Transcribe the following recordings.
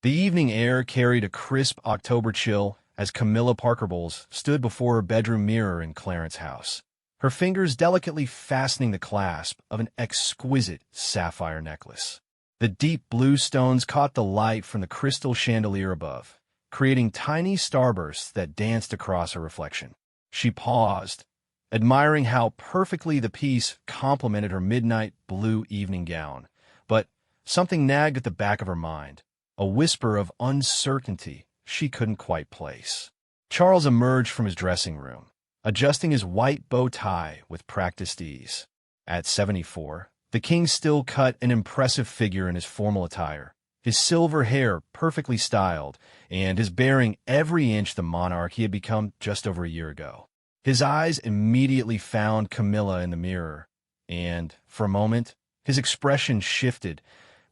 The evening air carried a crisp October chill as Camilla Parker Bowles stood before her bedroom mirror in Clarence House, her fingers delicately fastening the clasp of an exquisite sapphire necklace. The deep blue stones caught the light from the crystal chandelier above, creating tiny starbursts that danced across her reflection. She paused, admiring how perfectly the piece complemented her midnight blue evening gown, but something nagged at the back of her mind, a whisper of uncertainty she couldn't quite place. Charles emerged from his dressing room, adjusting his white bow tie with practiced ease. At 74, the king still cut an impressive figure in his formal attire, his silver hair perfectly styled, and his bearing every inch the monarch he had become just over a year ago. His eyes immediately found Camilla in the mirror, and, for a moment, his expression shifted,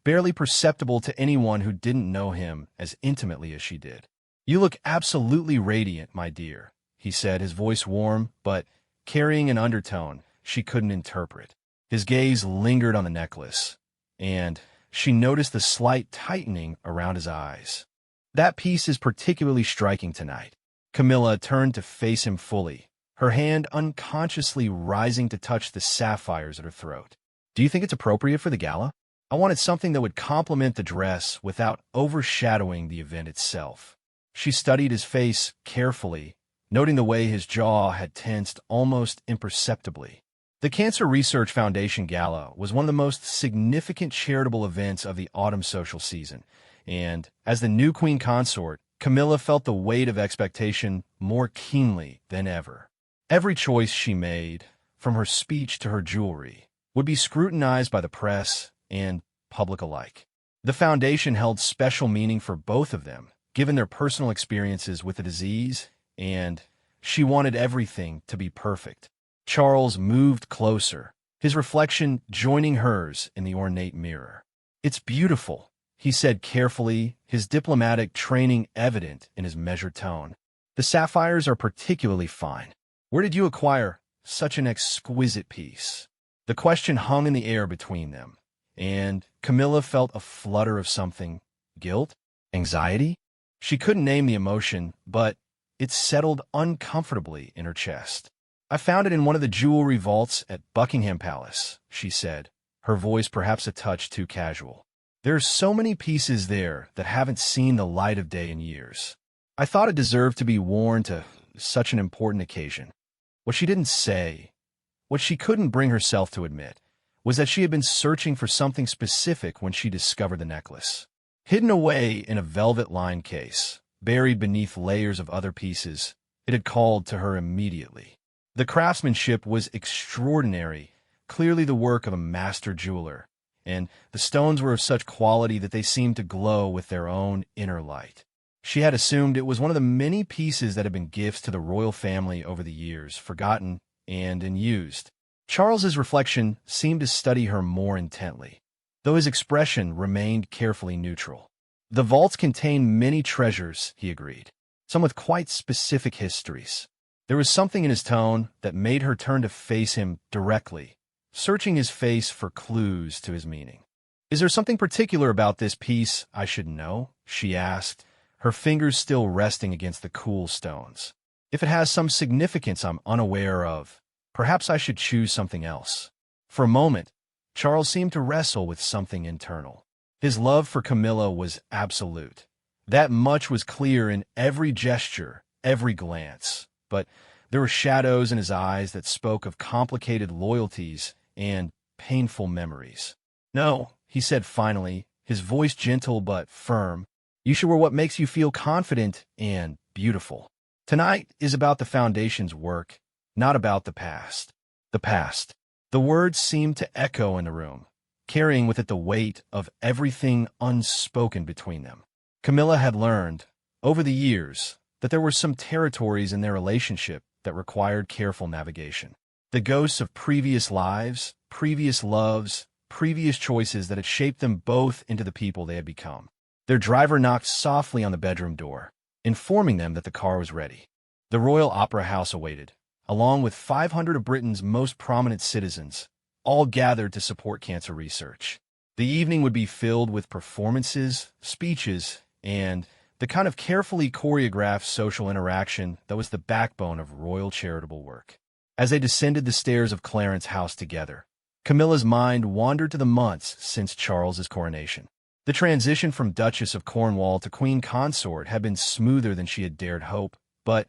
barely perceptible to anyone who didn't know him as intimately as she did. "You look absolutely radiant, my dear," he said, his voice warm, but carrying an undertone she couldn't interpret. His gaze lingered on the necklace, and she noticed the slight tightening around his eyes. "That piece is particularly striking tonight." Camilla turned to face him fully, her hand unconsciously rising to touch the sapphires at her throat. "Do you think it's appropriate for the gala? I wanted something that would complement the dress without overshadowing the event itself." She studied his face carefully, noting the way his jaw had tensed almost imperceptibly. The Cancer Research Foundation Gala was one of the most significant charitable events of the autumn social season, and as the new queen consort, Camilla felt the weight of expectation more keenly than ever. Every choice she made, from her speech to her jewelry, would be scrutinized by the press and public alike. The foundation held special meaning for both of them, given their personal experiences with the disease, and she wanted everything to be perfect. Charles moved closer, his reflection joining hers in the ornate mirror. "It's beautiful," he said carefully, his diplomatic training evident in his measured tone. "The sapphires are particularly fine. Where did you acquire such an exquisite piece?" The question hung in the air between them, and Camilla felt a flutter of something. Guilt? Anxiety? She couldn't name the emotion, but it settled uncomfortably in her chest. "I found it in one of the jewelry vaults at Buckingham Palace," she said, her voice perhaps a touch too casual. "There are so many pieces there that haven't seen the light of day in years. I thought it deserved to be worn to such an important occasion." What she didn't say, what she couldn't bring herself to admit, was that she had been searching for something specific when she discovered the necklace. Hidden away in a velvet-lined case, buried beneath layers of other pieces, it had called to her immediately. The craftsmanship was extraordinary, clearly the work of a master jeweler, and the stones were of such quality that they seemed to glow with their own inner light. She had assumed it was one of the many pieces that had been gifts to the royal family over the years, forgotten and unused. Charles's reflection seemed to study her more intently, though his expression remained carefully neutral. "The vaults contain many treasures," he agreed, "some with quite specific histories." There was something in his tone that made her turn to face him directly, searching his face for clues to his meaning. "Is there something particular about this piece I should know?" she asked, her fingers still resting against the cool stones. "If it has some significance I'm unaware of, perhaps I should choose something else." For a moment, Charles seemed to wrestle with something internal. His love for Camilla was absolute. That much was clear in every gesture, every glance. But there were shadows in his eyes that spoke of complicated loyalties and painful memories. "No," he said finally, his voice gentle but firm. "You should wear what makes you feel confident and beautiful. Tonight is about the foundation's work, not about the past." The past. The words seemed to echo in the room, carrying with it the weight of everything unspoken between them. Camilla had learned, over the years, that there were some territories in their relationship that required careful navigation. The ghosts of previous lives, previous loves, previous choices that had shaped them both into the people they had become. Their driver knocked softly on the bedroom door, informing them that the car was ready. The Royal Opera House awaited, along with 500 of Britain's most prominent citizens, all gathered to support cancer research. The evening would be filled with performances, speeches, and the kind of carefully choreographed social interaction that was the backbone of royal charitable work. As they descended the stairs of Clarence House together, Camilla's mind wandered to the months since Charles's coronation. The transition from Duchess of Cornwall to Queen Consort had been smoother than she had dared hope, but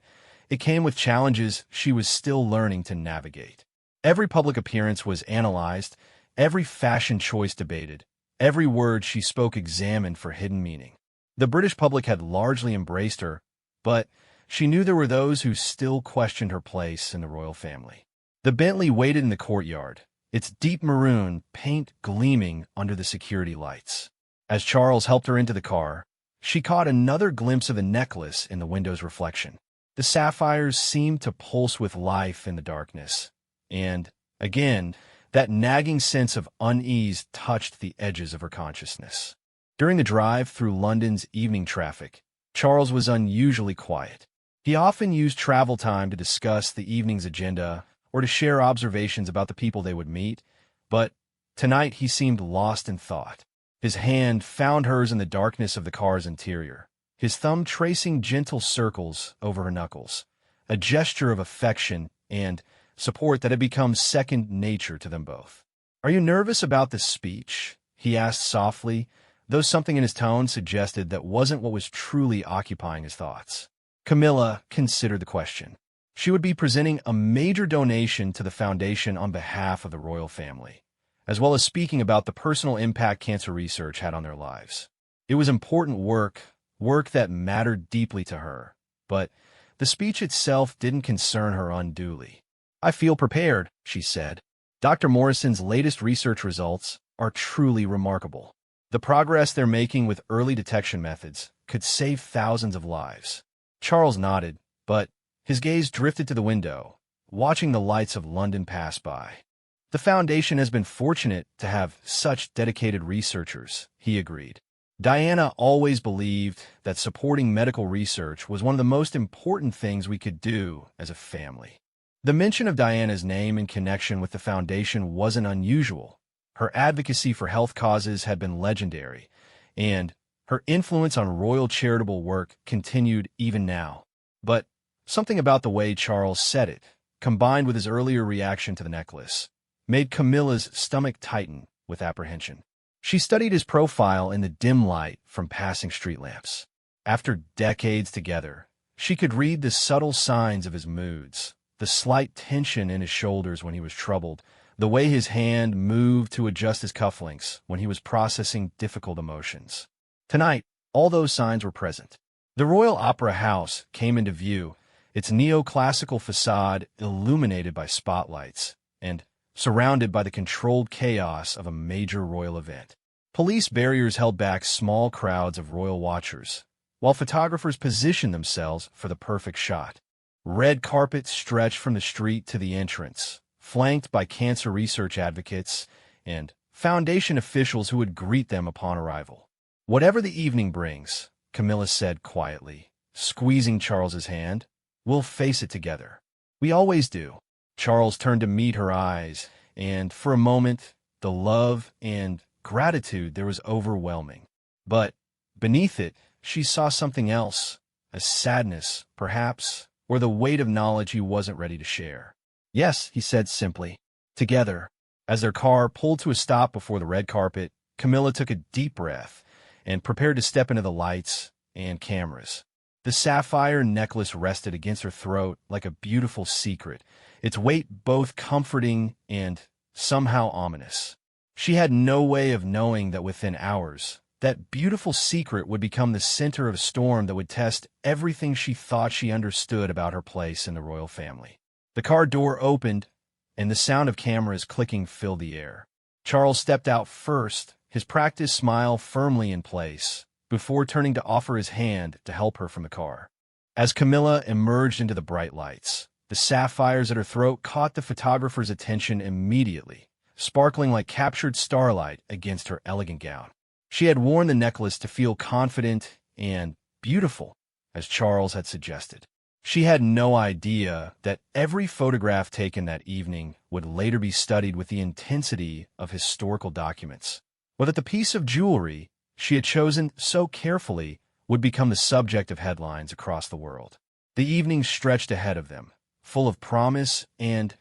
it came with challenges she was still learning to navigate. Every public appearance was analyzed, every fashion choice debated, every word she spoke examined for hidden meaning. The British public had largely embraced her, but she knew there were those who still questioned her place in the royal family. The Bentley waited in the courtyard, its deep maroon paint gleaming under the security lights. As Charles helped her into the car, she caught another glimpse of the necklace in the window's reflection. The sapphires seemed to pulse with life in the darkness, and, again, that nagging sense of unease touched the edges of her consciousness. During the drive through London's evening traffic, Charles was unusually quiet. He often used travel time to discuss the evening's agenda or to share observations about the people they would meet, but tonight he seemed lost in thought. His hand found hers in the darkness of the car's interior, his thumb tracing gentle circles over her knuckles, a gesture of affection and support that had become second nature to them both. "Are you nervous about this speech?" he asked softly, though something in his tone suggested that wasn't what was truly occupying his thoughts. Camilla considered the question. She would be presenting a major donation to the foundation on behalf of the royal family, as well as speaking about the personal impact cancer research had on their lives. It was important work that mattered deeply to her, but the speech itself didn't concern her unduly. "I feel prepared," she said. "Dr. Morrison's latest research results are truly remarkable. The progress they're making with early detection methods could save thousands of lives." Charles nodded, but his gaze drifted to the window, watching the lights of London pass by. "The Foundation has been fortunate to have such dedicated researchers," he agreed. "Diana always believed that supporting medical research was one of the most important things we could do as a family." The mention of Diana's name in connection with the Foundation wasn't unusual. Her advocacy for health causes had been legendary, and her influence on royal charitable work continued even now. But something about the way Charles said it, combined with his earlier reaction to the necklace, made Camilla's stomach tighten with apprehension. She studied his profile in the dim light from passing street lamps. After decades together, she could read the subtle signs of his moods, the slight tension in his shoulders when he was troubled, the way his hand moved to adjust his cufflinks when he was processing difficult emotions. Tonight, all those signs were present. The Royal Opera House came into view, its neoclassical facade illuminated by spotlights and surrounded by the controlled chaos of a major royal event. Police barriers held back small crowds of royal watchers, while photographers positioned themselves for the perfect shot. Red carpet stretched from the street to the entrance, flanked by cancer research advocates and Foundation officials who would greet them upon arrival. "Whatever the evening brings," Camilla said quietly, squeezing Charles's hand, "we'll face it together. We always do." Charles turned to meet her eyes, and for a moment, the love and gratitude there was overwhelming. But beneath it, she saw something else, a sadness, perhaps, or the weight of knowledge he wasn't ready to share. "Yes," he said simply. Together, as their car pulled to a stop before the red carpet, Camilla took a deep breath and prepared to step into the lights and cameras. The sapphire necklace rested against her throat like a beautiful secret, its weight both comforting and somehow ominous. She had no way of knowing that within hours, that beautiful secret would become the center of a storm that would test everything she thought she understood about her place in the royal family. The car door opened, and the sound of cameras clicking filled the air. Charles stepped out first, his practiced smile firmly in place, before turning to offer his hand to help her from the car. As Camilla emerged into the bright lights, the sapphires at her throat caught the photographer's attention immediately, sparkling like captured starlight against her elegant gown. She had worn the necklace to feel confident and beautiful, as Charles had suggested. She had no idea that every photograph taken that evening would later be studied with the intensity of historical documents, or that the piece of jewelry she had chosen so carefully would become the subject of headlines across the world. The evening stretched ahead of them, full of promise and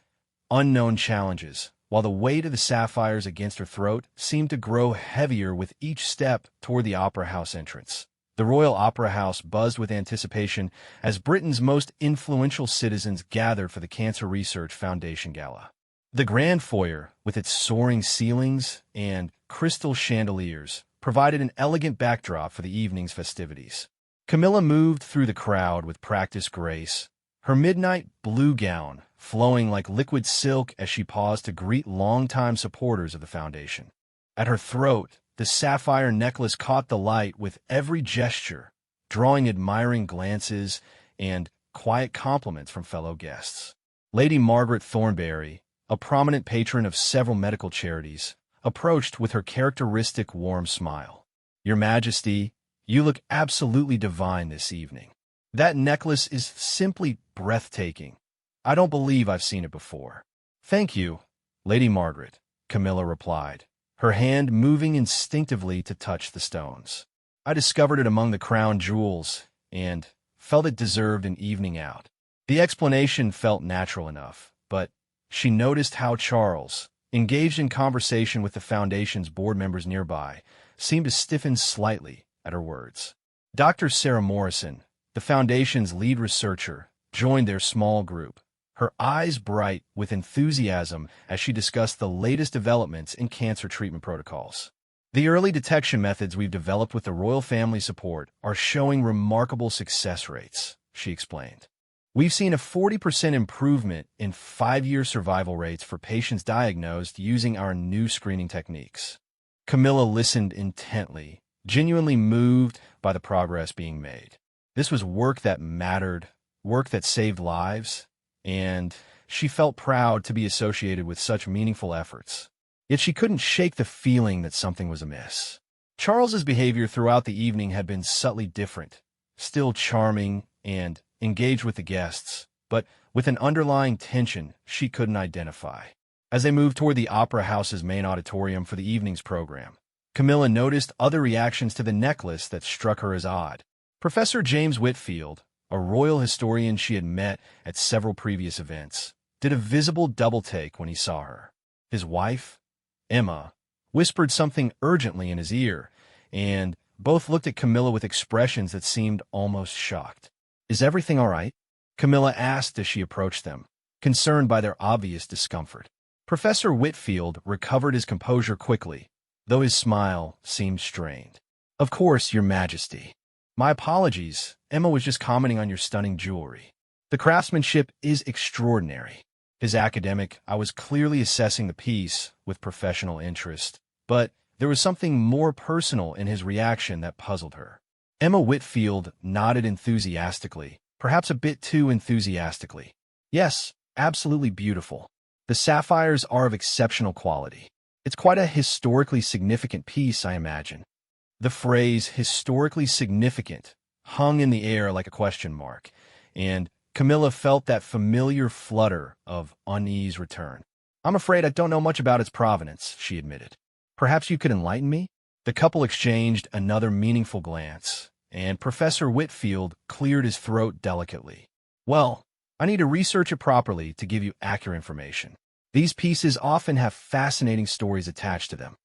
unknown challenges, while the weight of the sapphires against her throat seemed to grow heavier with each step toward the Opera House entrance. The Royal Opera House buzzed with anticipation as Britain's most influential citizens gathered for the Cancer Research Foundation Gala. The grand foyer, with its soaring ceilings and crystal chandeliers, provided an elegant backdrop for the evening's festivities. Camilla moved through the crowd with practiced grace, her midnight blue gown flowing like liquid silk as she paused to greet longtime supporters of the foundation. At her throat, the sapphire necklace caught the light with every gesture, drawing admiring glances and quiet compliments from fellow guests. Lady Margaret Thornberry, a prominent patron of several medical charities, approached with her characteristic warm smile. "Your Majesty, you look absolutely divine this evening. That necklace is simply breathtaking. I don't believe I've seen it before." "Thank you, Lady Margaret," Camilla replied, her hand moving instinctively to touch the stones. "I discovered it among the crown jewels and felt it deserved an evening out." The explanation felt natural enough, but she noticed how Charles, engaged in conversation with the Foundation's board members nearby, seemed to stiffen slightly at her words. Dr. Sarah Morrison, the Foundation's lead researcher, joined their small group, her eyes bright with enthusiasm as she discussed the latest developments in cancer treatment protocols. "The early detection methods we've developed with the royal family support are showing remarkable success rates," she explained. "We've seen a 40% improvement in 5-year survival rates for patients diagnosed using our new screening techniques." Camilla listened intently, genuinely moved by the progress being made. This was work that mattered, work that saved lives, and she felt proud to be associated with such meaningful efforts. Yet she couldn't shake the feeling that something was amiss. Charles's behavior throughout the evening had been subtly different, still charming and engaged with the guests, but with an underlying tension she couldn't identify. As they moved toward the Opera House's main auditorium for the evening's program, Camilla noticed other reactions to the necklace that struck her as odd. Professor James Whitfield, a royal historian she had met at several previous events, did a visible double-take when he saw her. His wife, Emma, whispered something urgently in his ear, and both looked at Camilla with expressions that seemed almost shocked. "Is everything all right?" Camilla asked as she approached them, concerned by their obvious discomfort. Professor Whitfield recovered his composure quickly, though his smile seemed strained. "Of course, Your Majesty. My apologies. Emma was just commenting on your stunning jewelry. The craftsmanship is extraordinary." His academic, I was clearly assessing the piece with professional interest, but there was something more personal in his reaction that puzzled her. Emma Whitfield nodded enthusiastically, perhaps a bit too enthusiastically. "Yes, absolutely beautiful. The sapphires are of exceptional quality. It's quite a historically significant piece, I imagine." The phrase historically significant hung in the air like a question mark, and Camilla felt that familiar flutter of unease return. "I'm afraid I don't know much about its provenance," she admitted. "Perhaps you could enlighten me?" The couple exchanged another meaningful glance, and Professor Whitfield cleared his throat delicately. "Well, I need to research it properly to give you accurate information. These pieces often have fascinating stories attached to them."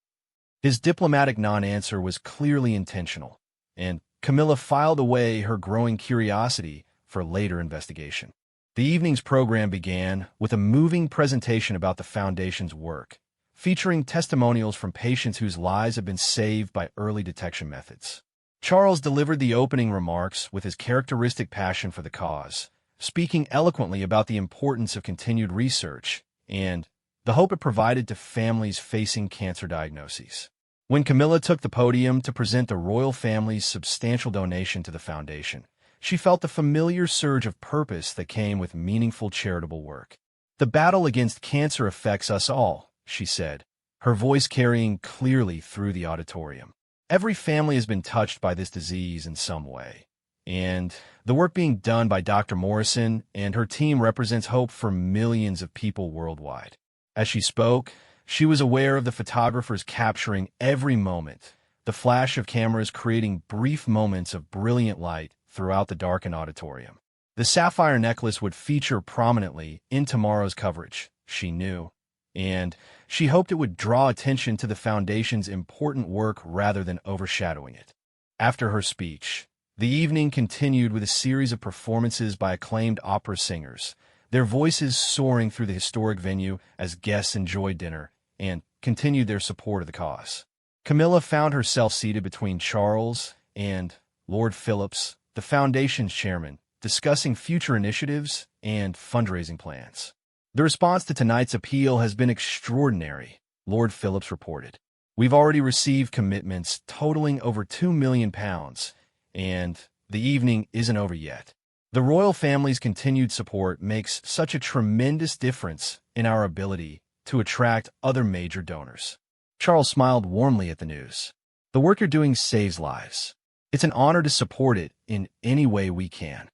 His diplomatic non-answer was clearly intentional, and Camilla filed away her growing curiosity for later investigation. The evening's program began with a moving presentation about the Foundation's work, featuring testimonials from patients whose lives have been saved by early detection methods. Charles delivered the opening remarks with his characteristic passion for the cause, speaking eloquently about the importance of continued research and the hope it provided to families facing cancer diagnoses. When Camilla took the podium to present the royal family's substantial donation to the foundation, she felt the familiar surge of purpose that came with meaningful charitable work. "The battle against cancer affects us all," she said, her voice carrying clearly through the auditorium. "Every family has been touched by this disease in some way, and the work being done by Dr. Morrison and her team represents hope for millions of people worldwide." As she spoke, she was aware of the photographers capturing every moment, the flash of cameras creating brief moments of brilliant light throughout the darkened auditorium. The sapphire necklace would feature prominently in tomorrow's coverage, she knew, and she hoped it would draw attention to the Foundation's important work rather than overshadowing it. After her speech, the evening continued with a series of performances by acclaimed opera singers, their voices soaring through the historic venue as guests enjoyed dinner and continued their support of the cause. Camilla found herself seated between Charles and Lord Phillips, the Foundation's chairman, discussing future initiatives and fundraising plans. The response to tonight's appeal has been extraordinary, Lord Phillips reported. We've already received commitments totaling over £2 million, and the evening isn't over yet. The royal family's continued support makes such a tremendous difference in our ability to attract other major donors. Charles smiled warmly at the news. The work you're doing saves lives. It's an honor to support it in any way we can.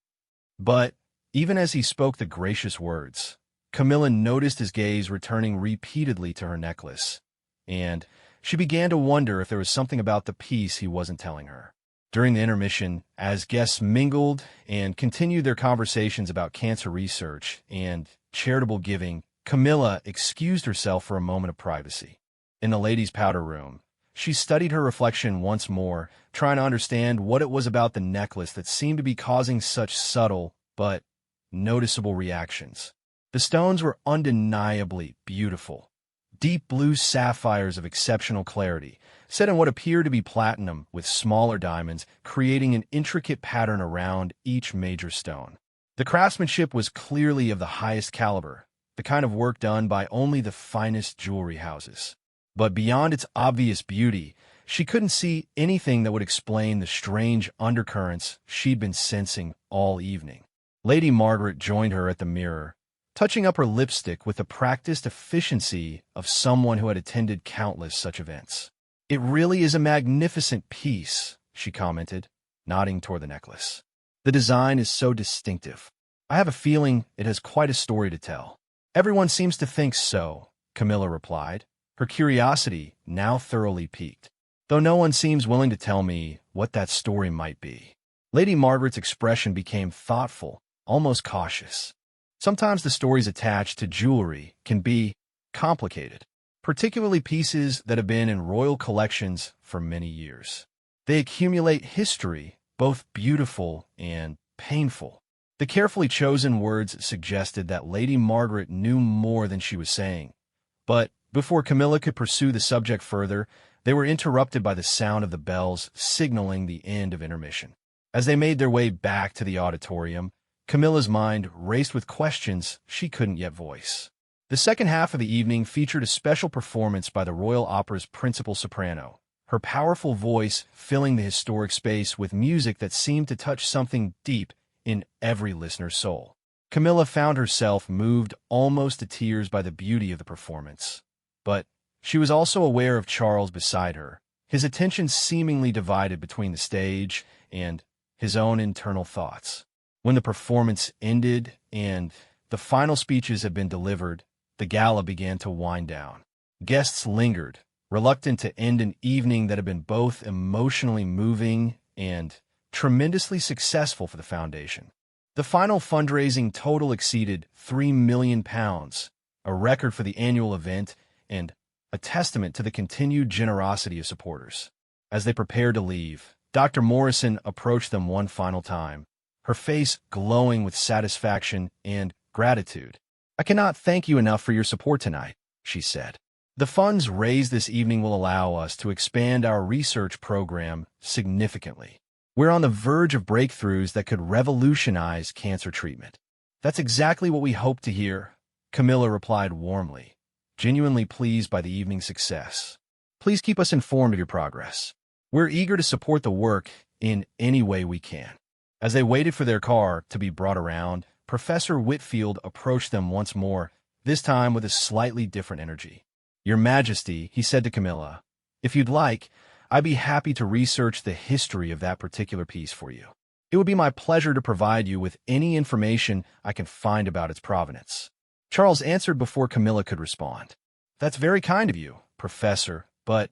But even as he spoke the gracious words, Camilla noticed his gaze returning repeatedly to her necklace, and she began to wonder if there was something about the piece he wasn't telling her. During the intermission, as guests mingled and continued their conversations about cancer research and charitable giving, Camilla excused herself for a moment of privacy. In the ladies' powder room, she studied her reflection once more, trying to understand what it was about the necklace that seemed to be causing such subtle but noticeable reactions. The stones were undeniably beautiful. Deep blue sapphires of exceptional clarity, set in what appeared to be platinum with smaller diamonds, creating an intricate pattern around each major stone. The craftsmanship was clearly of the highest caliber, the kind of work done by only the finest jewelry houses. But beyond its obvious beauty, she couldn't see anything that would explain the strange undercurrents she'd been sensing all evening. Lady Margaret joined her at the mirror, touching up her lipstick with the practiced efficiency of someone who had attended countless such events. "It really is a magnificent piece," she commented, nodding toward the necklace. "The design is so distinctive. I have a feeling it has quite a story to tell." "Everyone seems to think so," Camilla replied, her curiosity now thoroughly piqued, "though no one seems willing to tell me what that story might be." Lady Margaret's expression became thoughtful, almost cautious. Sometimes the stories attached to jewelry can be complicated, particularly pieces that have been in royal collections for many years. They accumulate history, both beautiful and painful. The carefully chosen words suggested that Lady Margaret knew more than she was saying. But before Camilla could pursue the subject further, they were interrupted by the sound of the bells signaling the end of intermission. As they made their way back to the auditorium, Camilla's mind raced with questions she couldn't yet voice. The second half of the evening featured a special performance by the Royal Opera's principal soprano, her powerful voice filling the historic space with music that seemed to touch something deep in every listener's soul. Camilla found herself moved almost to tears by the beauty of the performance. But she was also aware of Charles beside her, his attention seemingly divided between the stage and his own internal thoughts. When the performance ended and the final speeches had been delivered, the gala began to wind down. Guests lingered, reluctant to end an evening that had been both emotionally moving and tremendously successful for the Foundation. The final fundraising total exceeded £3 million, a record for the annual event and a testament to the continued generosity of supporters. As they prepared to leave, Dr. Morrison approached them one final time, her face glowing with satisfaction and gratitude. "I cannot thank you enough for your support tonight," she said. "The funds raised this evening will allow us to expand our research program significantly. We're on the verge of breakthroughs that could revolutionize cancer treatment." "That's exactly what we hope to hear," Camilla replied warmly, genuinely pleased by the evening's success. "Please keep us informed of your progress. We're eager to support the work in any way we can." As they waited for their car to be brought around, Professor Whitfield approached them once more, this time with a slightly different energy. "Your Majesty," he said to Camilla, "if you'd like, I'd be happy to research the history of that particular piece for you. It would be my pleasure to provide you with any information I can find about its provenance." Charles answered before Camilla could respond. "That's very kind of you, Professor, but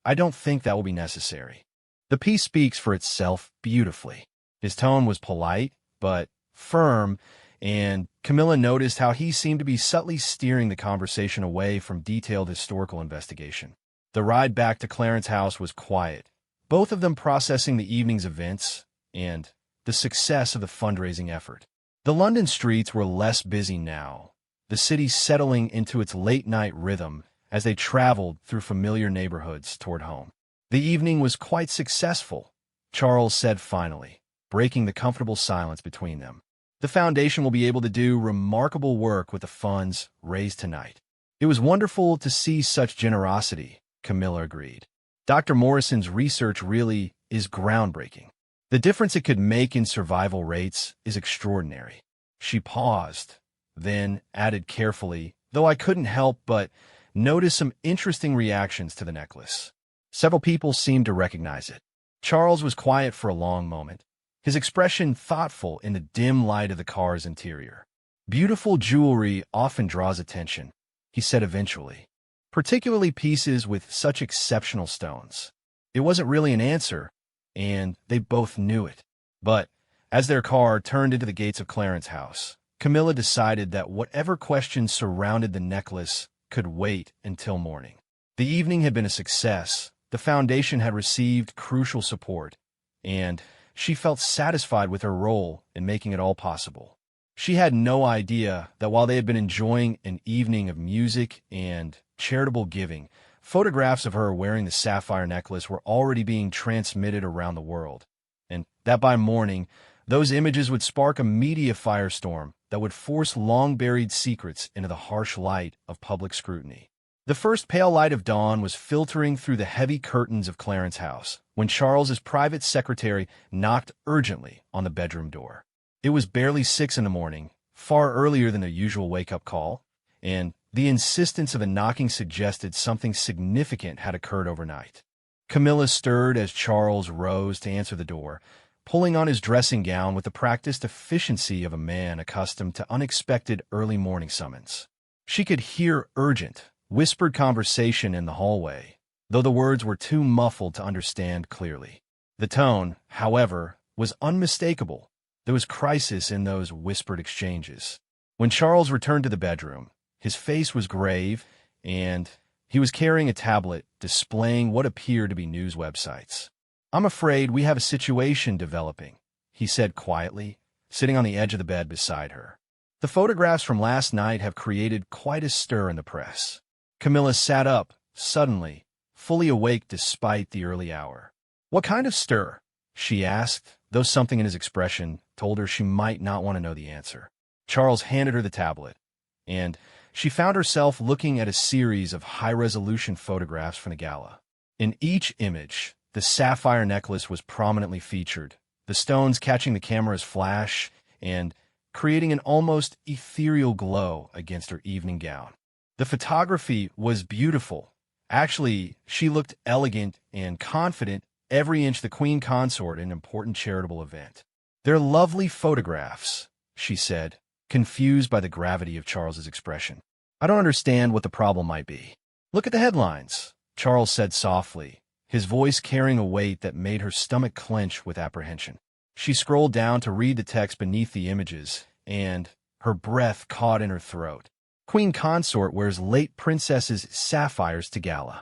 I don't think that will be necessary. The piece speaks for itself beautifully. His tone was polite, but firm, and Camilla noticed how he seemed to be subtly steering the conversation away from detailed historical investigation. The ride back to Clarence House was quiet, both of them processing the evening's events and the success of the fundraising effort. The London streets were less busy now, the city settling into its late-night rhythm as they traveled through familiar neighborhoods toward home. The evening was quite successful, Charles said finally, breaking the comfortable silence between them. The foundation will be able to do remarkable work with the funds raised tonight. It was wonderful to see such generosity, Camilla agreed. Dr. Morrison's research really is groundbreaking. The difference it could make in survival rates is extraordinary. She paused, then added carefully, though I couldn't help but notice some interesting reactions to the necklace. Several people seemed to recognize it. Charles was quiet for a long moment, his expression thoughtful in the dim light of the car's interior. Beautiful jewelry often draws attention, he said eventually, particularly pieces with such exceptional stones. It wasn't really an answer, and they both knew it. But as their car turned into the gates of Clarence House, Camilla decided that whatever questions surrounded the necklace could wait until morning. The evening had been a success. The foundation had received crucial support, and she felt satisfied with her role in making it all possible. She had no idea that while they had been enjoying an evening of music and charitable giving, photographs of her wearing the sapphire necklace were already being transmitted around the world, and that by morning, those images would spark a media firestorm that would force long-buried secrets into the harsh light of public scrutiny. The first pale light of dawn was filtering through the heavy curtains of Clarence House when Charles's private secretary knocked urgently on the bedroom door. It was barely 6 in the morning, far earlier than the usual wake-up call, and the insistence of the knocking suggested something significant had occurred overnight. Camilla stirred as Charles rose to answer the door, pulling on his dressing gown with the practiced efficiency of a man accustomed to unexpected early morning summons. She could hear urgent, whispered conversation in the hallway, though the words were too muffled to understand clearly. The tone, however, was unmistakable. There was crisis in those whispered exchanges. When Charles returned to the bedroom, his face was grave, and he was carrying a tablet displaying what appeared to be news websites. "I'm afraid we have a situation developing," he said quietly, sitting on the edge of the bed beside her. "The photographs from last night have created quite a stir in the press." Camilla sat up, suddenly, fully awake despite the early hour. "What kind of stir?" she asked, though something in his expression told her she might not want to know the answer. Charles handed her the tablet, and she found herself looking at a series of high-resolution photographs from the gala. In each image, the sapphire necklace was prominently featured, the stones catching the camera's flash and creating an almost ethereal glow against her evening gown. The photography was beautiful. Actually, she looked elegant and confident, every inch the queen consort in an important charitable event. "They're lovely photographs," she said, confused by the gravity of Charles's expression. "I don't understand what the problem might be." "Look at the headlines," Charles said softly, his voice carrying a weight that made her stomach clench with apprehension. She scrolled down to read the text beneath the images, and her breath caught in her throat. "Queen Consort wears late princess's sapphires to gala.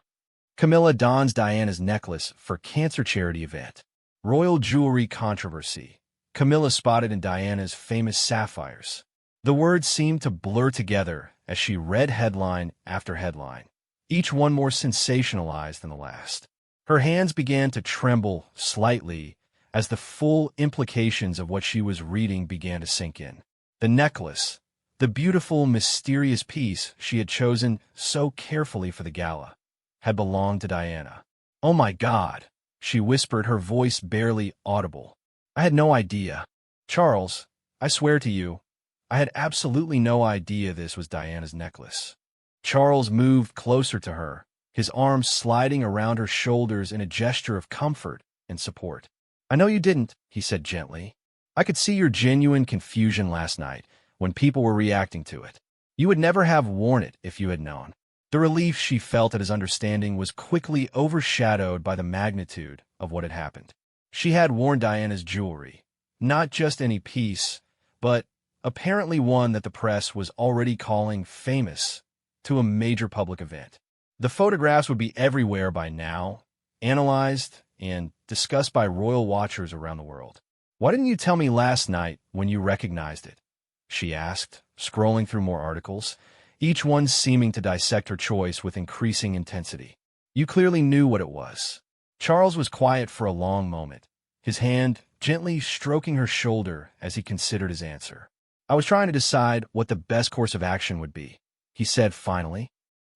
Camilla dons Diana's necklace for cancer charity event. Royal jewelry controversy. Camilla spotted in Diana's famous sapphires." The words seemed to blur together as she read headline after headline, each one more sensationalized than the last. Her hands began to tremble slightly as the full implications of what she was reading began to sink in. The necklace, the beautiful, mysterious piece she had chosen so carefully for the gala, had belonged to Diana. "Oh my God," she whispered, her voice barely audible. "I had no idea. Charles, I swear to you, I had absolutely no idea this was Diana's necklace." Charles moved closer to her, his arms sliding around her shoulders in a gesture of comfort and support. "I know you didn't," he said gently. "I could see your genuine confusion last night when people were reacting to it. You would never have worn it if you had known." The relief she felt at his understanding was quickly overshadowed by the magnitude of what had happened. She had worn Diana's jewelry, not just any piece, but apparently one that the press was already calling famous, to a major public event. The photographs would be everywhere by now, analyzed and discussed by royal watchers around the world. "Why didn't you tell me last night when you recognized it?" she asked, scrolling through more articles, each one seeming to dissect her choice with increasing intensity. "You clearly knew what it was." Charles was quiet for a long moment, his hand gently stroking her shoulder as he considered his answer. "I was trying to decide what the best course of action would be," he said finally.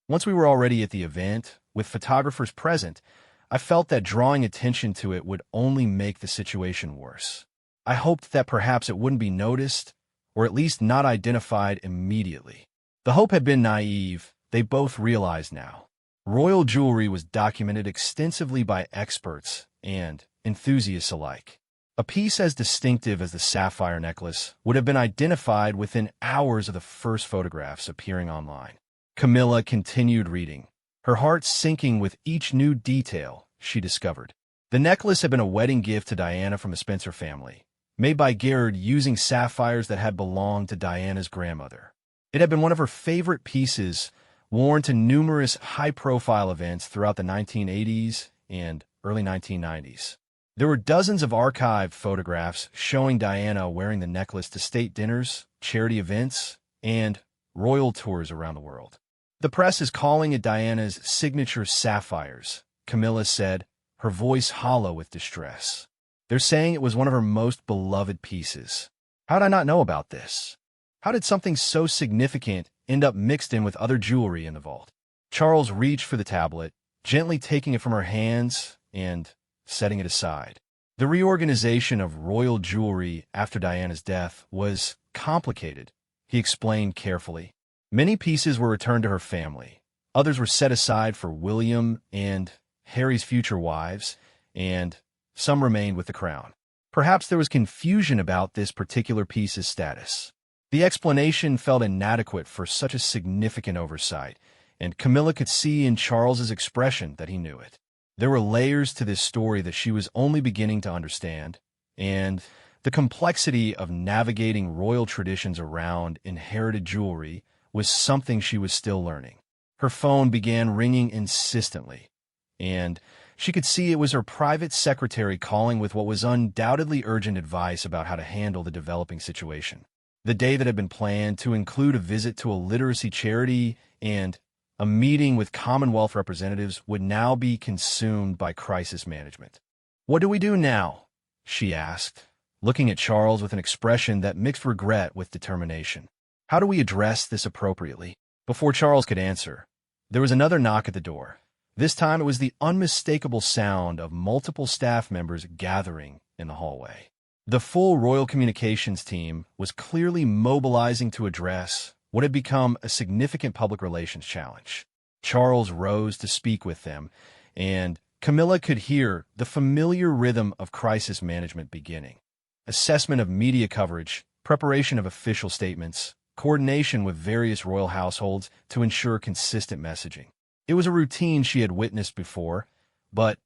"Once we were already at the event, with photographers present, I felt that drawing attention to it would only make the situation worse. I hoped that perhaps it wouldn't be noticed, or at least not identified immediately." The hope had been naive, they both realized now. Royal jewelry was documented extensively by experts and enthusiasts alike. A piece as distinctive as the sapphire necklace would have been identified within hours of the first photographs appearing online. Camilla continued reading, her heart sinking with each new detail she discovered. The necklace had been a wedding gift to Diana from the Spencer family, made by Gerard using sapphires that had belonged to Diana's grandmother. It had been one of her favorite pieces, worn to numerous high-profile events throughout the 1980s and early 1990s. There were dozens of archived photographs showing Diana wearing the necklace to state dinners, charity events, and royal tours around the world. "The press is calling it Diana's signature sapphires," Camilla said, her voice hollow with distress. "They're saying it was one of her most beloved pieces. How did I not know about this? How did something so significant end up mixed in with other jewelry in the vault?" Charles reached for the tablet, gently taking it from her hands and setting it aside. The reorganization of royal jewelry after Diana's death was complicated, he explained carefully. Many pieces were returned to her family. Others were set aside for William and Harry's future wives, and some remained with the crown. Perhaps there was confusion about this particular piece's status. The explanation felt inadequate for such a significant oversight, and Camilla could see in Charles's expression that he knew it. There were layers to this story that she was only beginning to understand, and the complexity of navigating royal traditions around inherited jewelry was something she was still learning. Her phone began ringing insistently, and she could see it was her private secretary calling with what was undoubtedly urgent advice about how to handle the developing situation. The day that had been planned to include a visit to a literacy charity and a meeting with Commonwealth representatives would now be consumed by crisis management. "What do we do now?" she asked, looking at Charles with an expression that mixed regret with determination. "How do we address this appropriately?" Before Charles could answer, there was another knock at the door. This time it was the unmistakable sound of multiple staff members gathering in the hallway. The full Royal Communications team was clearly mobilizing to address what had become a significant public relations challenge. Charles rose to speak with them, and Camilla could hear the familiar rhythm of crisis management beginning. Assessment of media coverage, preparation of official statements, coordination with various royal households to ensure consistent messaging. It was a routine she had witnessed before, but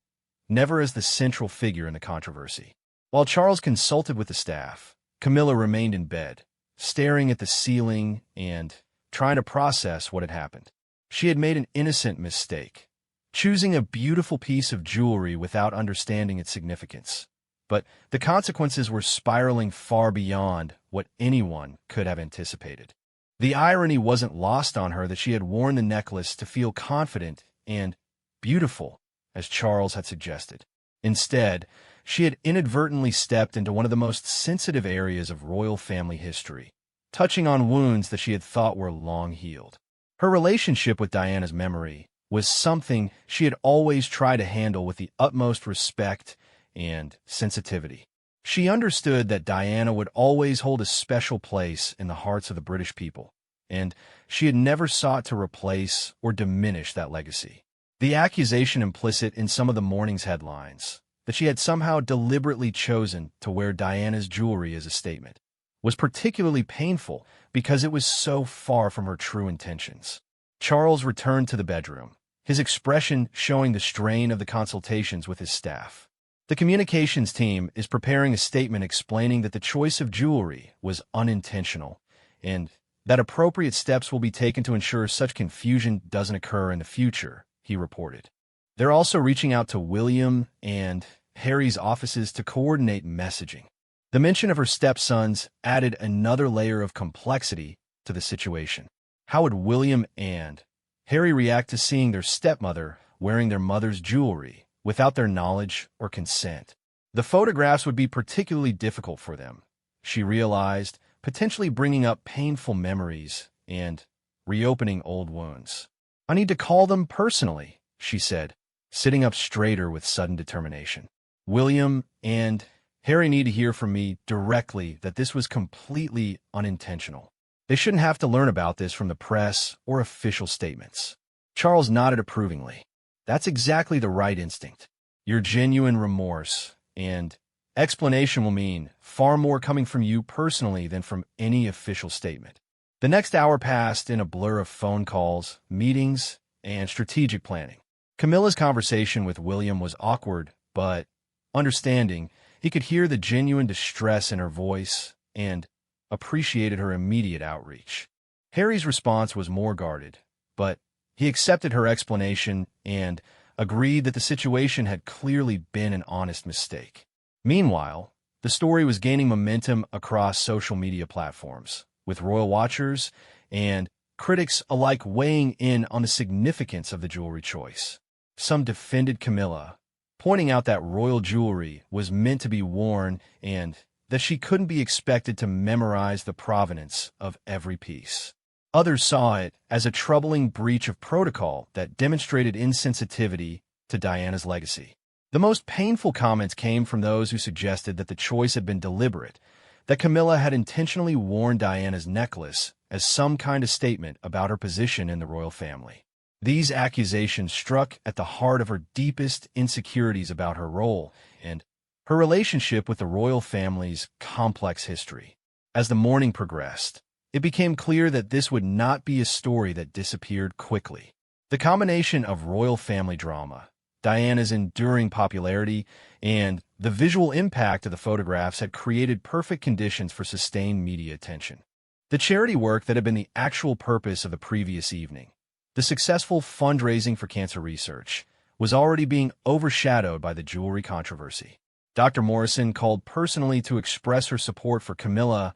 never as the central figure in the controversy. While Charles consulted with the staff, Camilla remained in bed, staring at the ceiling and trying to process what had happened. She had made an innocent mistake, choosing a beautiful piece of jewelry without understanding its significance. But the consequences were spiraling far beyond what anyone could have anticipated. The irony wasn't lost on her that she had worn the necklace to feel confident and beautiful, as Charles had suggested. Instead, she had inadvertently stepped into one of the most sensitive areas of royal family history, touching on wounds that she had thought were long healed. Her relationship with Diana's memory was something she had always tried to handle with the utmost respect and sensitivity. She understood that Diana would always hold a special place in the hearts of the British people, and she had never sought to replace or diminish that legacy. The accusation implicit in some of the morning's headlines, that she had somehow deliberately chosen to wear Diana's jewelry as a statement, was particularly painful because it was so far from her true intentions. Charles returned to the bedroom, his expression showing the strain of the consultations with his staff. The communications team is preparing a statement explaining that the choice of jewelry was unintentional and that appropriate steps will be taken to ensure such confusion doesn't occur in the future, he reported. They're also reaching out to William and Harry's offices to coordinate messaging. The mention of her stepsons added another layer of complexity to the situation. How would William and Harry react to seeing their stepmother wearing their mother's jewelry without their knowledge or consent? The photographs would be particularly difficult for them, she realized, potentially bringing up painful memories and reopening old wounds. I need to call them personally, she said, sitting up straighter with sudden determination. William and Harry need to hear from me directly that this was completely unintentional. They shouldn't have to learn about this from the press or official statements. Charles nodded approvingly. That's exactly the right instinct. Your genuine remorse and explanation will mean far more coming from you personally than from any official statement. The next hour passed in a blur of phone calls, meetings, and strategic planning. Camilla's conversation with William was awkward, but understanding. He could hear the genuine distress in her voice and appreciated her immediate outreach. Harry's response was more guarded, but he accepted her explanation and agreed that the situation had clearly been an honest mistake. Meanwhile, the story was gaining momentum across social media platforms, with royal watchers and critics alike weighing in on the significance of the jewelry choice. Some defended Camilla, pointing out that royal jewelry was meant to be worn and that she couldn't be expected to memorize the provenance of every piece. Others saw it as a troubling breach of protocol that demonstrated insensitivity to Diana's legacy. The most painful comments came from those who suggested that the choice had been deliberate, that Camilla had intentionally worn Diana's necklace as some kind of statement about her position in the royal family. These accusations struck at the heart of her deepest insecurities about her role and her relationship with the royal family's complex history. As the morning progressed, it became clear that this would not be a story that disappeared quickly. The combination of royal family drama, Diana's enduring popularity, and the visual impact of the photographs had created perfect conditions for sustained media attention. The charity work that had been the actual purpose of the previous evening, the successful fundraising for cancer research, was already being overshadowed by the jewelry controversy. Dr. Morrison called personally to express her support for Camilla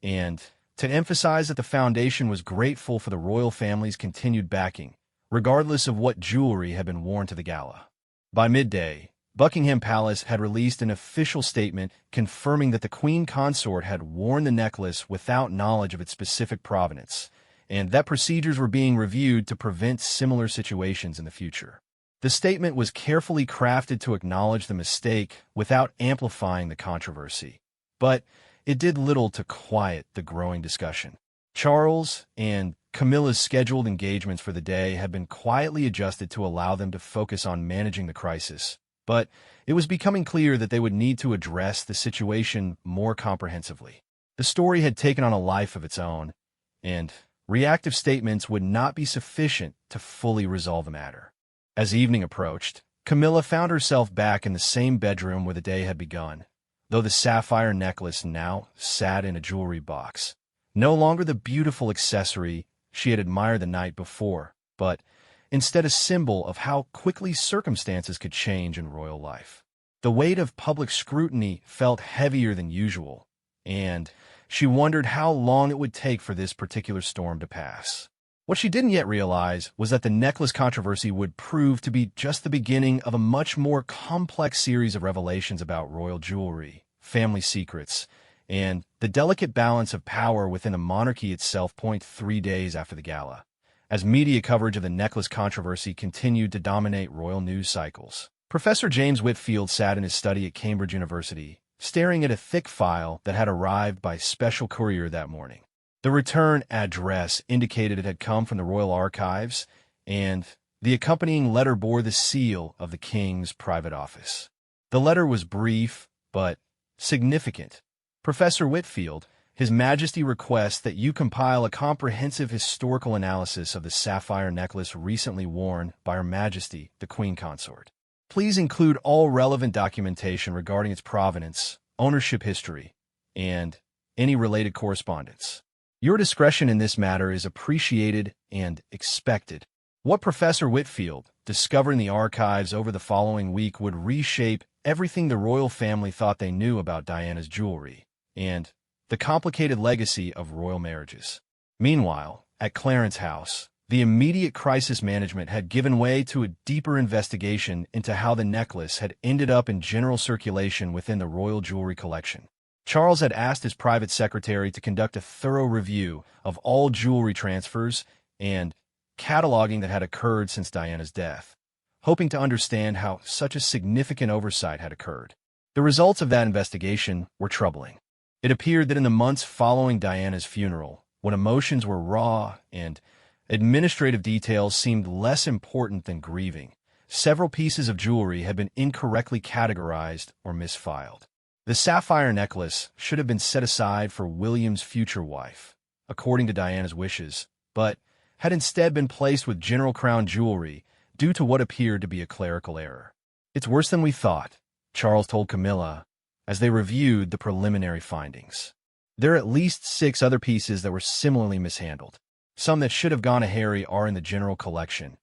and to emphasize that the foundation was grateful for the royal family's continued backing, regardless of what jewelry had been worn to the gala. By midday, Buckingham Palace had released an official statement confirming that the Queen Consort had worn the necklace without knowledge of its specific provenance, and that procedures were being reviewed to prevent similar situations in the future. The statement was carefully crafted to acknowledge the mistake without amplifying the controversy, but it did little to quiet the growing discussion. Charles and Camilla's scheduled engagements for the day had been quietly adjusted to allow them to focus on managing the crisis, but it was becoming clear that they would need to address the situation more comprehensively. The story had taken on a life of its own, and reactive statements would not be sufficient to fully resolve the matter. As evening approached, Camilla found herself back in the same bedroom where the day had begun, though the sapphire necklace now sat in a jewelry box. No longer the beautiful accessory she had admired the night before, but instead a symbol of how quickly circumstances could change in royal life. The weight of public scrutiny felt heavier than usual, and she wondered how long it would take for this particular storm to pass. What she didn't yet realize was that the necklace controversy would prove to be just the beginning of a much more complex series of revelations about royal jewelry, family secrets, and the delicate balance of power within the monarchy itself. 3 days after the gala, as media coverage of the necklace controversy continued to dominate royal news cycles, Professor James Whitfield sat in his study at Cambridge University, staring at a thick file that had arrived by special courier that morning. The return address indicated it had come from the Royal Archives, and the accompanying letter bore the seal of the King's private office. The letter was brief, but significant. Professor Whitfield, His Majesty requests that you compile a comprehensive historical analysis of the sapphire necklace recently worn by Her Majesty, the Queen Consort. Please include all relevant documentation regarding its provenance, ownership history, and any related correspondence. Your discretion in this matter is appreciated and expected. What Professor Whitfield discovered in the archives over the following week would reshape everything the royal family thought they knew about Diana's jewelry and the complicated legacy of royal marriages. Meanwhile, at Clarence House, the immediate crisis management had given way to a deeper investigation into how the necklace had ended up in general circulation within the royal jewelry collection. Charles had asked his private secretary to conduct a thorough review of all jewelry transfers and cataloging that had occurred since Diana's death, hoping to understand how such a significant oversight had occurred. The results of that investigation were troubling. It appeared that in the months following Diana's funeral, when emotions were raw and administrative details seemed less important than grieving, several pieces of jewelry had been incorrectly categorized or misfiled. The sapphire necklace should have been set aside for William's future wife, according to Diana's wishes, but had instead been placed with general crown jewelry due to what appeared to be a clerical error. "It's worse than we thought," Charles told Camilla as they reviewed the preliminary findings. "There are at least 6 other pieces that were similarly mishandled. Some that should have gone to Harry are in the general collection,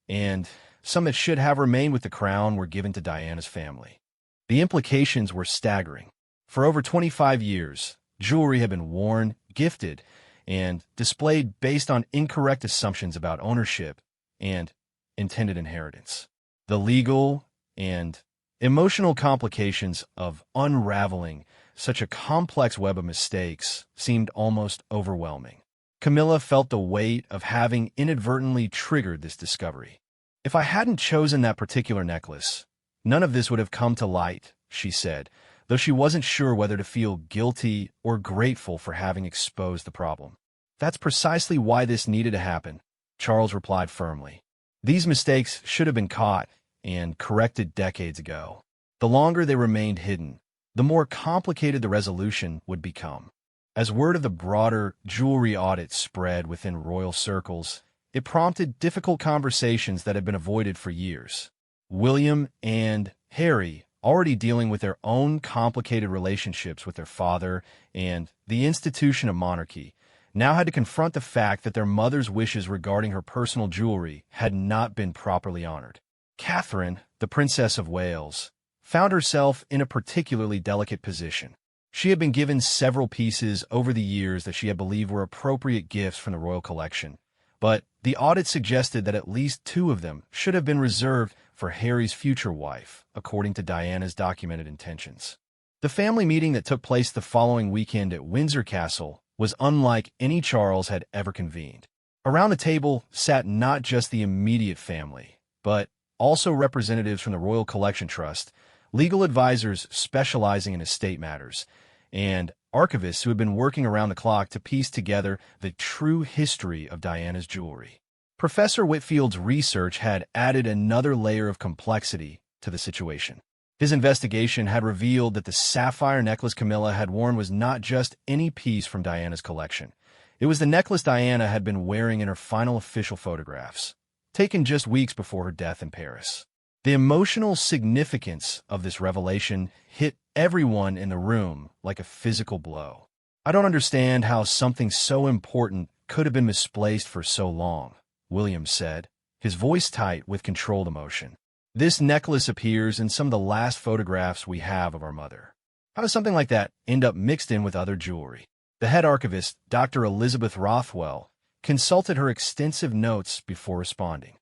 and some that should have remained with the crown were given to Diana's family." The implications were staggering. For over 25 years, jewelry had been worn, gifted, and displayed based on incorrect assumptions about ownership and intended inheritance. The legal and emotional complications of unraveling such a complex web of mistakes seemed almost overwhelming. Camilla felt the weight of having inadvertently triggered this discovery. "If I hadn't chosen that particular necklace, none of this would have come to light," she said, though she wasn't sure whether to feel guilty or grateful for having exposed the problem. "That's precisely why this needed to happen," Charles replied firmly. "These mistakes should have been caught and corrected decades ago. The longer they remained hidden, the more complicated the resolution would become." As word of the broader jewelry audit spread within royal circles, it prompted difficult conversations that had been avoided for years. William and Harry, already dealing with their own complicated relationships with their father and the institution of monarchy, now had to confront the fact that their mother's wishes regarding her personal jewelry had not been properly honored. Catherine, the Princess of Wales, found herself in a particularly delicate position. She had been given several pieces over the years that she had believed were appropriate gifts from the royal collection, but the audit suggested that at least 2 of them should have been reserved for Harry's future wife, according to Diana's documented intentions. The family meeting that took place the following weekend at Windsor Castle was unlike any Charles had ever convened. Around the table sat not just the immediate family, but also representatives from the Royal Collection Trust, legal advisors specializing in estate matters, and archivists who had been working around the clock to piece together the true history of Diana's jewelry. Professor Whitfield's research had added another layer of complexity to the situation. His investigation had revealed that the sapphire necklace Camilla had worn was not just any piece from Diana's collection. It was the necklace Diana had been wearing in her final official photographs, taken just weeks before her death in Paris. The emotional significance of this revelation hit everyone in the room like a physical blow. "I don't understand how something so important could have been misplaced for so long," William said, his voice tight with controlled emotion. "This necklace appears in some of the last photographs we have of our mother. How does something like that end up mixed in with other jewelry?" The head archivist, Dr. Elizabeth Rothwell, consulted her extensive notes before responding.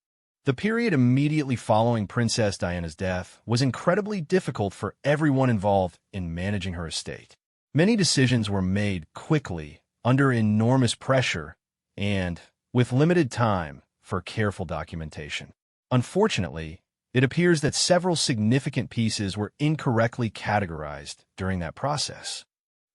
The period immediately following Princess Diana's death was incredibly difficult for everyone involved in managing her estate. Many decisions were made quickly, under enormous pressure, and with limited time for careful documentation. Unfortunately, it appears that several significant pieces were incorrectly categorized during that process.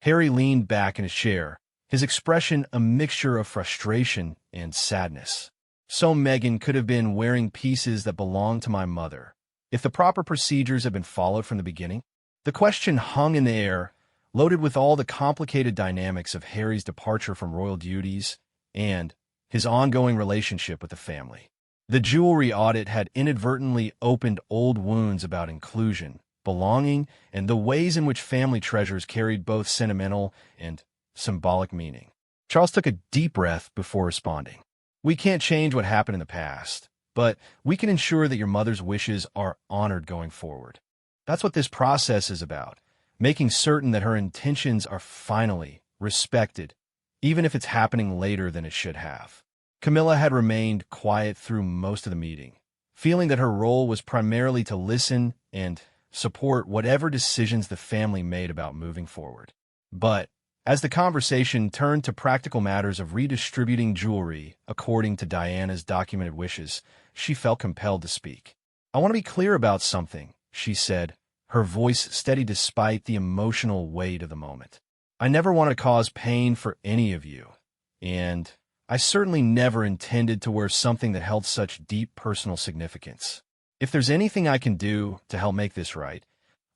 Harry leaned back in his chair, his expression a mixture of frustration and sadness. "So Meghan could have been wearing pieces that belonged to my mother, if the proper procedures had been followed from the beginning?" The question hung in the air loaded with all the complicated dynamics of Harry's departure from royal duties and his ongoing relationship with the family. The jewelry audit had inadvertently opened old wounds about inclusion, belonging, and the ways in which family treasures carried both sentimental and symbolic meaning. Charles took a deep breath before responding. "We can't change what happened in the past, but we can ensure that your mother's wishes are honored going forward. That's what this process is about, making certain that her intentions are finally respected, even if it's happening later than it should have." Camilla had remained quiet through most of the meeting, feeling that her role was primarily to listen and support whatever decisions the family made about moving forward. But as the conversation turned to practical matters of redistributing jewelry according to Diana's documented wishes, she felt compelled to speak. "I want to be clear about something," she said, her voice steady despite the emotional weight of the moment. "I never want to cause pain for any of you, and I certainly never intended to wear something that held such deep personal significance. If there's anything I can do to help make this right,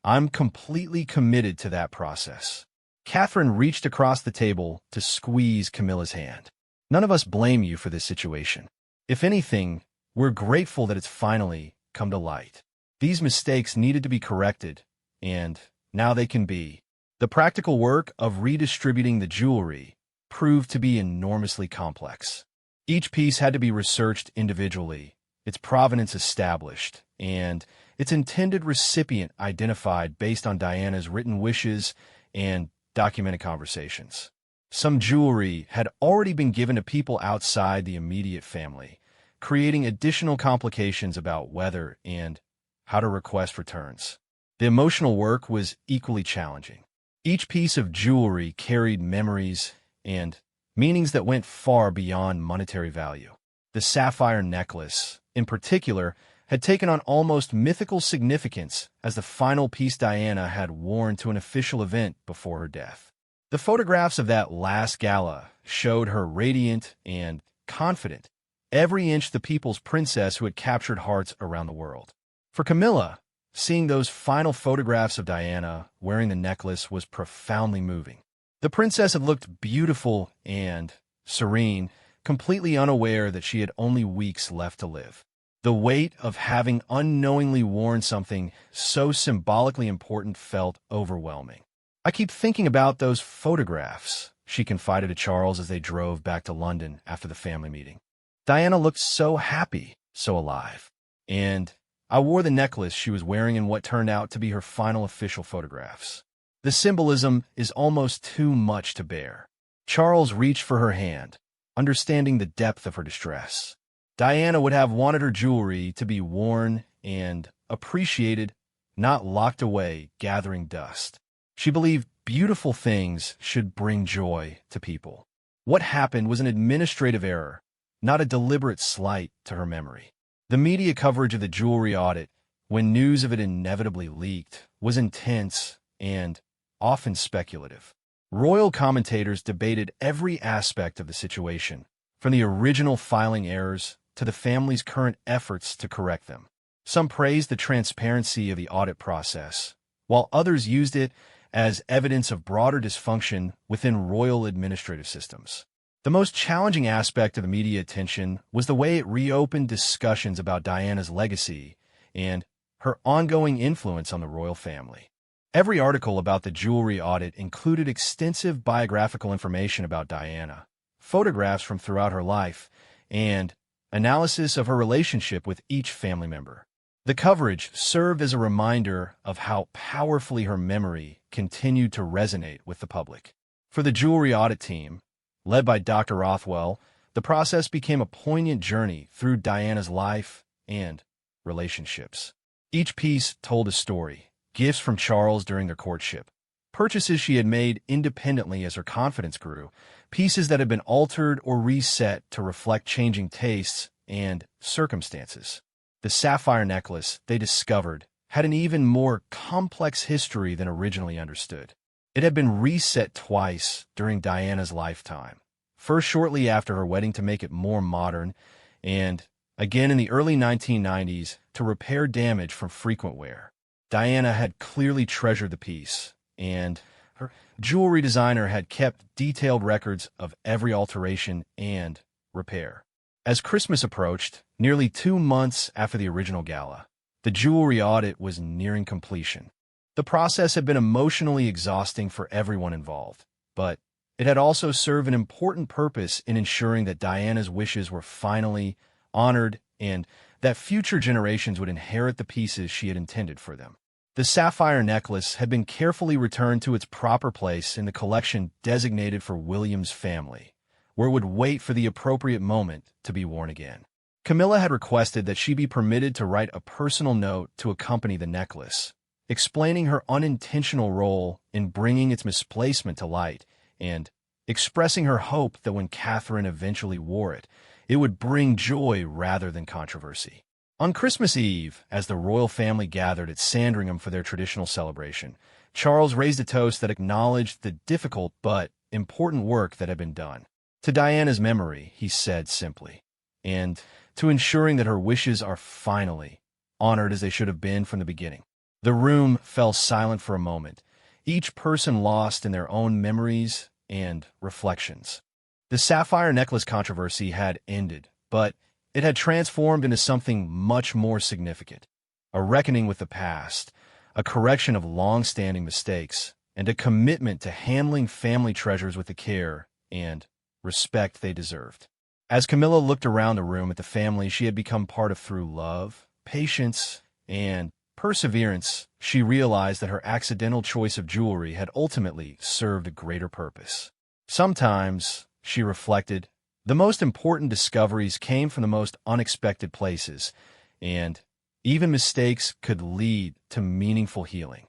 I'm completely committed to that process." Catherine reached across the table to squeeze Camilla's hand. "None of us blame you for this situation. If anything, we're grateful that it's finally come to light. These mistakes needed to be corrected, and now they can be." The practical work of redistributing the jewelry proved to be enormously complex. Each piece had to be researched individually, its provenance established, and its intended recipient identified based on Diana's written wishes and documented conversations. Some jewelry had already been given to people outside the immediate family, creating additional complications about whether and how to request returns. The emotional work was equally challenging. Each piece of jewelry carried memories and meanings that went far beyond monetary value. The sapphire necklace, in particular, had taken on almost mythical significance as the final piece Diana had worn to an official event before her death. The photographs of that last gala showed her radiant and confident, every inch the people's princess who had captured hearts around the world. For Camilla, seeing those final photographs of Diana wearing the necklace was profoundly moving. The princess had looked beautiful and serene, completely unaware that she had only weeks left to live. The weight of having unknowingly worn something so symbolically important felt overwhelming. "I keep thinking about those photographs," she confided to Charles as they drove back to London after the family meeting. "Diana looked so happy, so alive. And I wore the necklace she was wearing in what turned out to be her final official photographs. The symbolism is almost too much to bear." Charles reached for her hand, understanding the depth of her distress. Diana would have wanted her jewelry to be worn and appreciated, not locked away, gathering dust. She believed beautiful things should bring joy to people. What happened was an administrative error, not a deliberate slight to her memory. The media coverage of the jewelry audit, when news of it inevitably leaked, was intense and often speculative. Royal commentators debated every aspect of the situation, from the original filing errors to the family's current efforts to correct them. Some praised the transparency of the audit process, while others used it as evidence of broader dysfunction within royal administrative systems. The most challenging aspect of the media attention was the way it reopened discussions about Diana's legacy and her ongoing influence on the royal family. Every article about the jewelry audit included extensive biographical information about Diana, photographs from throughout her life, and analysis of her relationship with each family member. The coverage served as a reminder of how powerfully her memory continued to resonate with the public. For the jewelry audit team, led by Dr. Rothwell, the process became a poignant journey through Diana's life and relationships. Each piece told a story: gifts from Charles during their courtship, purchases she had made independently as her confidence grew, pieces that had been altered or reset to reflect changing tastes and circumstances. The sapphire necklace, they discovered, had an even more complex history than originally understood. It had been reset twice during Diana's lifetime, first shortly after her wedding to make it more modern, and again in the early 1990s to repair damage from frequent wear. Diana had clearly treasured the piece, and her jewelry designer had kept detailed records of every alteration and repair. As Christmas approached, nearly 2 months after the original gala, the jewelry audit was nearing completion. The process had been emotionally exhausting for everyone involved, but it had also served an important purpose in ensuring that Diana's wishes were finally honored and that future generations would inherit the pieces she had intended for them. The sapphire necklace had been carefully returned to its proper place in the collection designated for William's family, where it would wait for the appropriate moment to be worn again. Camilla had requested that she be permitted to write a personal note to accompany the necklace, explaining her unintentional role in bringing its misplacement to light and expressing her hope that when Catherine eventually wore it, it would bring joy rather than controversy. On Christmas Eve, as the royal family gathered at Sandringham for their traditional celebration, Charles raised a toast that acknowledged the difficult but important work that had been done. To Diana's memory, he said simply, and to ensuring that her wishes are finally honored as they should have been from the beginning. The room fell silent for a moment, each person lost in their own memories and reflections. The sapphire necklace controversy had ended, but it had transformed into something much more significant. A reckoning with the past, a correction of long-standing mistakes, and a commitment to handling family treasures with the care and respect they deserved. As Camilla looked around the room at the family she had become part of through love, patience, and perseverance, she realized that her accidental choice of jewelry had ultimately served a greater purpose. Sometimes, she reflected, the most important discoveries came from the most unexpected places, and even mistakes could lead to meaningful healing.